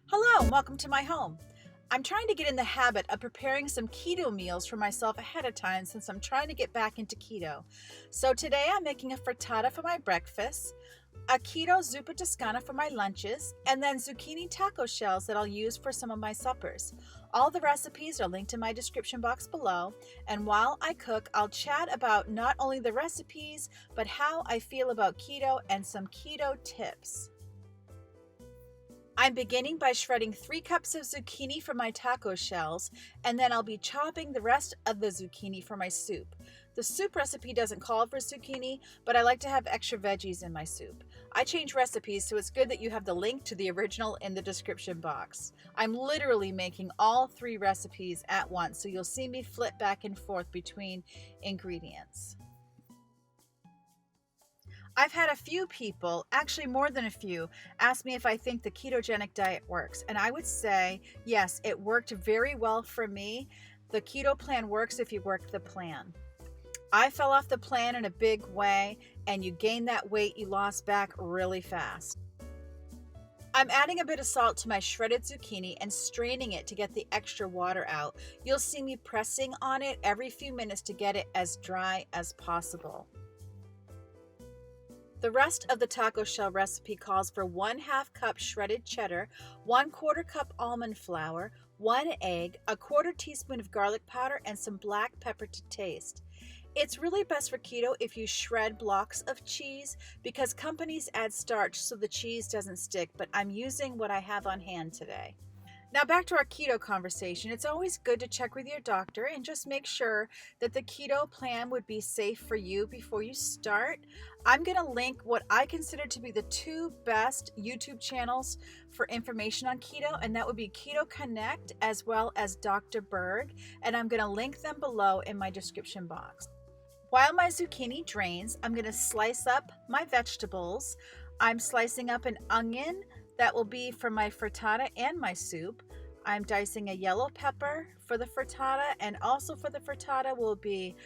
Hello, and welcome to my home. I'm trying to get in the habit of preparing some keto meals for myself ahead of time since I'm trying to get back into keto. So today I'm making a frittata for my breakfast, a keto zuppa toscana for my lunches, and then zucchini taco shells that I'll use for some of my suppers. All the recipes are linked in my description box below, and while I cook, I'll chat about not only the recipes, but how I feel about keto and some keto tips. I'm beginning by shredding 3 cups of zucchini for my taco shells, and then I'll be chopping the rest of the zucchini for my soup. The soup recipe doesn't call for zucchini, but I like to have extra veggies in my soup. I change recipes, so it's good that you have the link to the original in the description box. I'm literally making all 3 recipes at once, so you'll see me flip back and forth between ingredients. I've had a few people, actually more than a few, ask me if I think the ketogenic diet works. And I would say, yes, it worked very well for me. The keto plan works if you work the plan. I fell off the plan in a big way, and you gain that weight you lost back really fast. I'm adding a bit of salt to my shredded zucchini and straining it to get the extra water out. You'll see me pressing on it every few minutes to get it as dry as possible. The rest of the taco shell recipe calls for 1/2 cup shredded cheddar, 1/4 cup almond flour, 1 egg, a 1/4 teaspoon of garlic powder, and some black pepper to taste. It's really best for keto if you shred blocks of cheese because companies add starch so the cheese doesn't stick, but I'm using what I have on hand today. Now back to our keto conversation. It's always good to check with your doctor and just make sure that the keto plan would be safe for you before you start. I'm going to link what I consider to be the 2 best YouTube channels for information on keto, and that would be Keto Connect as well as Dr. Berg, and I'm going to link them below in my description box. While my zucchini drains, I'm going to slice up my vegetables. I'm slicing up an onion that will be for my frittata and my soup. I'm dicing a yellow pepper for the frittata, and also for the frittata will be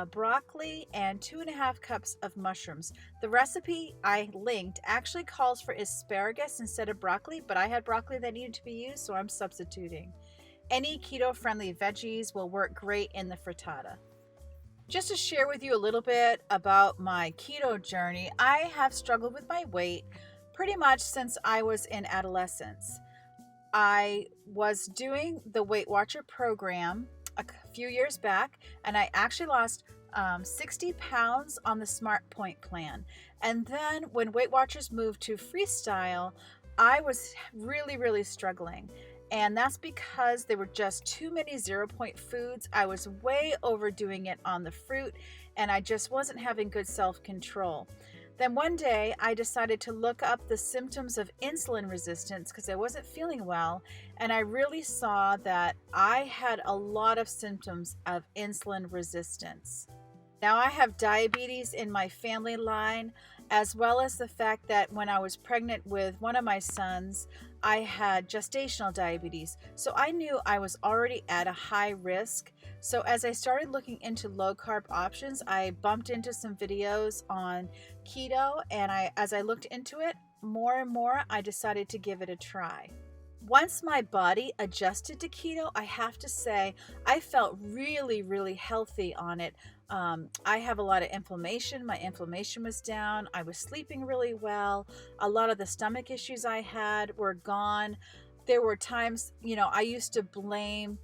broccoli and 2.5 cups of mushrooms. The recipe I linked actually calls for asparagus instead of broccoli, but I had broccoli that needed to be used, so I'm substituting. Any keto-friendly veggies will work great in the frittata. Just to share with you a little bit about my keto journey, I have struggled with my weight pretty much since I was in adolescence. I was doing the Weight Watcher program a few years back, and I actually lost 60 pounds on the Smart Point plan. And then when Weight Watchers moved to Freestyle, I was really struggling. And that's because there were just too many 0-point foods. I was way overdoing it on the fruit, and I just wasn't having good self-control. Then one day I decided to look up the symptoms of insulin resistance because I wasn't feeling well, and I really saw that I had a lot of symptoms of insulin resistance. Now I have diabetes in my family line, as well as the fact that when I was pregnant with one of my sons, I had gestational diabetes. So I knew I was already at a high risk. So as I started looking into low carb options, I bumped into some videos on keto, and as I looked into it more and more, I decided to give it a try. Once my body adjusted to keto, I have to say I felt really healthy on it. I have a lot of inflammation. My inflammation was down. I was sleeping really well. A lot of the stomach issues I had were gone. There were times, I used to blame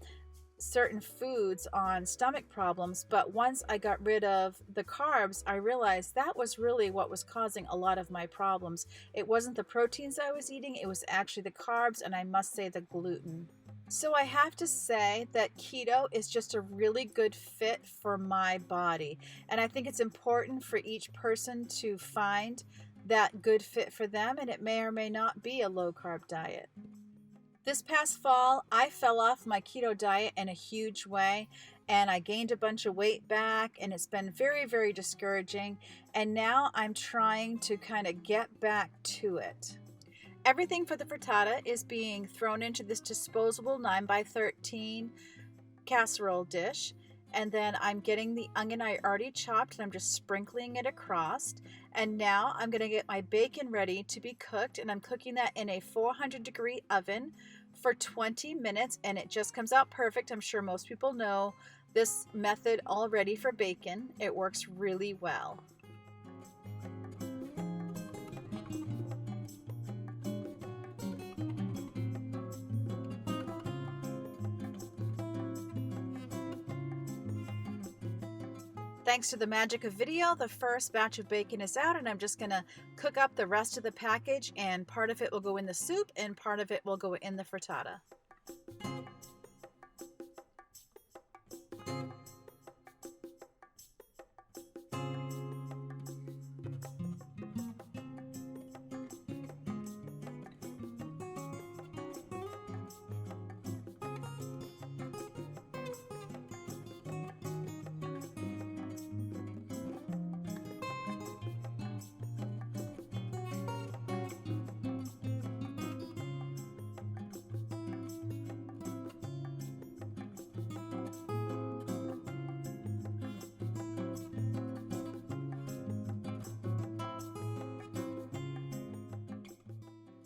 certain foods on stomach problems, but once I got rid of the carbs, I realized that was really what was causing a lot of my problems. It wasn't the proteins I was eating, it was actually the carbs, and I must say the gluten. So I have to say that keto is just a really good fit for my body, and I think it's important for each person to find that good fit for them, and it may or may not be a low carb diet. This past fall, I fell off my keto diet in a huge way, and I gained a bunch of weight back, and it's been very discouraging, and now I'm trying to kind of get back to it. Everything for the frittata is being thrown into this disposable 9x13 casserole dish, And then I'm getting the onion I already chopped and I'm just sprinkling it across. And now I'm going to get my bacon ready to be cooked, and I'm cooking that in a 400-degree oven for 20 minutes, and it just comes out perfect. I'm sure most people know this method already for bacon. It works really well. Thanks to the magic of video, the first batch of bacon is out, and I'm just gonna cook up the rest of the package, and part of it will go in the soup and part of it will go in the frittata.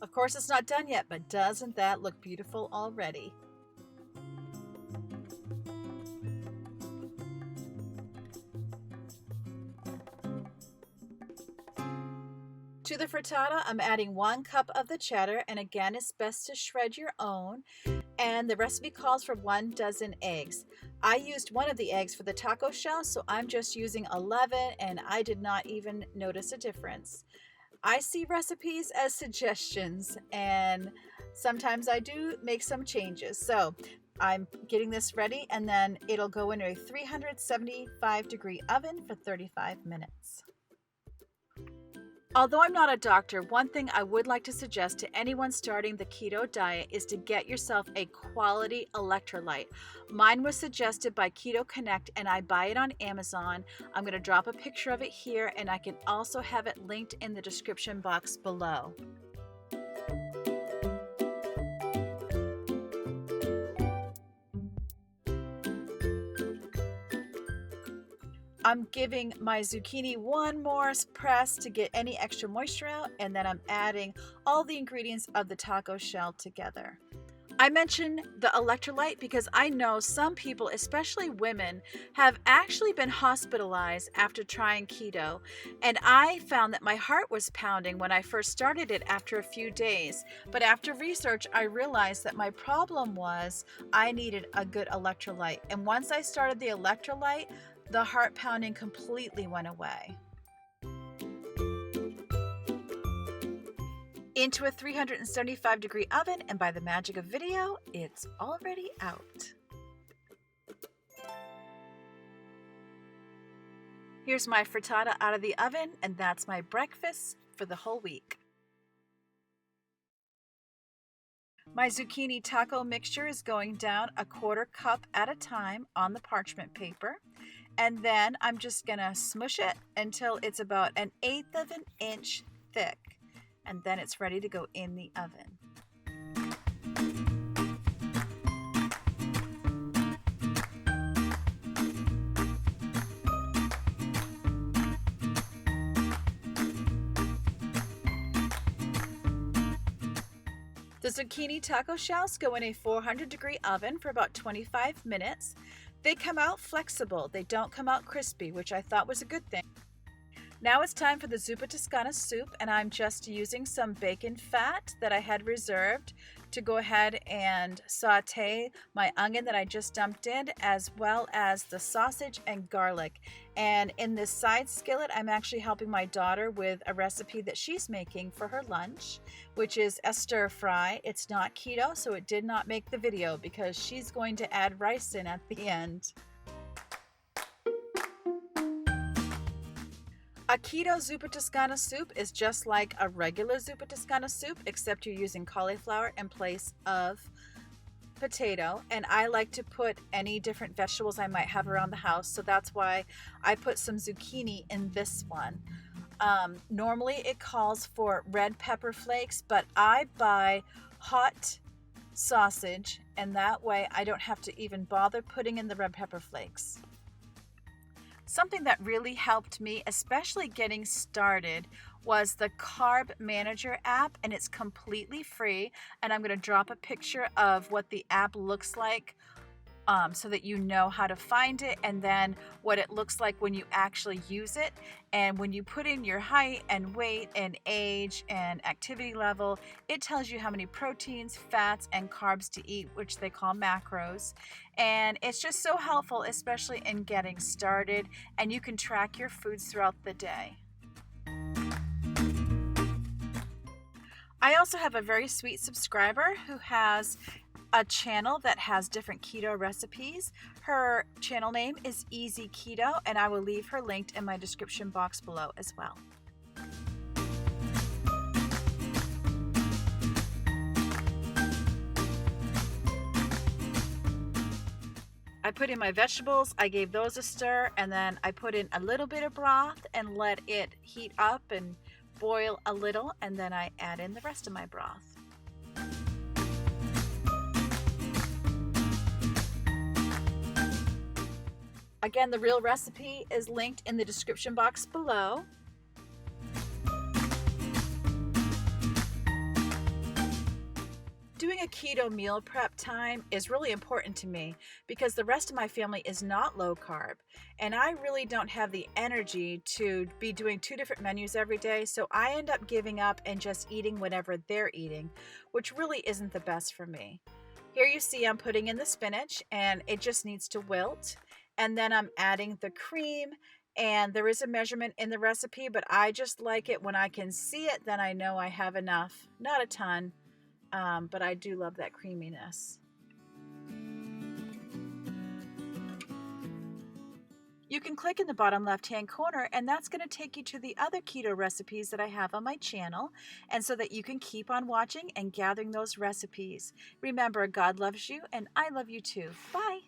Of course, it's not done yet, but doesn't that look beautiful already? To the frittata, I'm adding 1 cup of the cheddar, and again, it's best to shred your own. And the recipe calls for 1 dozen eggs. I used one of the eggs for the taco shell, so I'm just using 11, and I did not even notice a difference. I see recipes as suggestions, and sometimes I do make some changes. So I'm getting this ready, and then it'll go in a 375-degree oven for 35 minutes. Although I'm not a doctor, one thing I would like to suggest to anyone starting the keto diet is to get yourself a quality electrolyte. Mine was suggested by Keto Connect, and I buy it on Amazon. I'm going to drop a picture of it here, and I can also have it linked in the description box below. I'm giving my zucchini one more press to get any extra moisture out, and then I'm adding all the ingredients of the taco shell together. I mention the electrolyte because I know some people, especially women, have actually been hospitalized after trying keto, and I found that my heart was pounding when I first started it after a few days. But after research, I realized that my problem was I needed a good electrolyte, and once I started the electrolyte, the heart pounding completely went away. Into a 375-degree oven, and by the magic of video, it's already out. Here's my frittata out of the oven, and that's my breakfast for the whole week. My zucchini taco mixture is going down a 1/4 cup at a time on the parchment paper. And then I'm just gonna smush it until it's about 1/8 of an inch thick. And then it's ready to go in the oven. The zucchini taco shells go in a 400-degree oven for about 25 minutes. They come out flexible. They don't come out crispy, which I thought was a good thing. Now it's time for the zuppa toscana soup, and I'm just using some bacon fat that I had reserved to go ahead and saute my onion that I just dumped in, as well as the sausage and garlic. And in this side skillet, I'm actually helping my daughter with a recipe that she's making for her lunch, which is a stir fry. It's not keto, so it did not make the video because she's going to add rice in at the end. A keto zuppa toscana soup is just like a regular zuppa toscana soup, except you're using cauliflower in place of potato, and I like to put any different vegetables I might have around the house, so that's why I put some zucchini in this one. Normally it calls for red pepper flakes, but I buy hot sausage, and that way I don't have to even bother putting in the red pepper flakes. Something that really helped me, especially getting started, was the Carb Manager app, and it's completely free. And I'm going to drop a picture of what the app looks like so that you know how to find it, and then what it looks like when you actually use it. And when you put in your height and weight and age and activity level, it tells you how many proteins, fats, and carbs to eat, which they call macros. And it's just so helpful, especially in getting started, and you can track your foods throughout the day. I also have a very sweet subscriber who has a channel that has different keto recipes. Her channel name is Easy Keto, and I will leave her linked in my description box below as well. I put in my vegetables, I gave those a stir, and then I put in a little bit of broth and let it heat up and boil a little, and then I add in the rest of my broth. Again, the real recipe is linked in the description box below. Doing a keto meal prep time is really important to me because the rest of my family is not low carb, and I really don't have the energy to be doing 2 different menus every day, so I end up giving up and just eating whatever they're eating, which really isn't the best for me. Here you see I'm putting in the spinach, and it just needs to wilt. And then I'm adding the cream, and there is a measurement in the recipe, but I just like it when I can see it, then I know I have enough. Not a ton, but I do love that creaminess. You can click in the bottom left-hand corner, and that's going to take you to the other keto recipes that I have on my channel, and so that you can keep on watching and gathering those recipes. Remember, God loves you, and I love you too. Bye!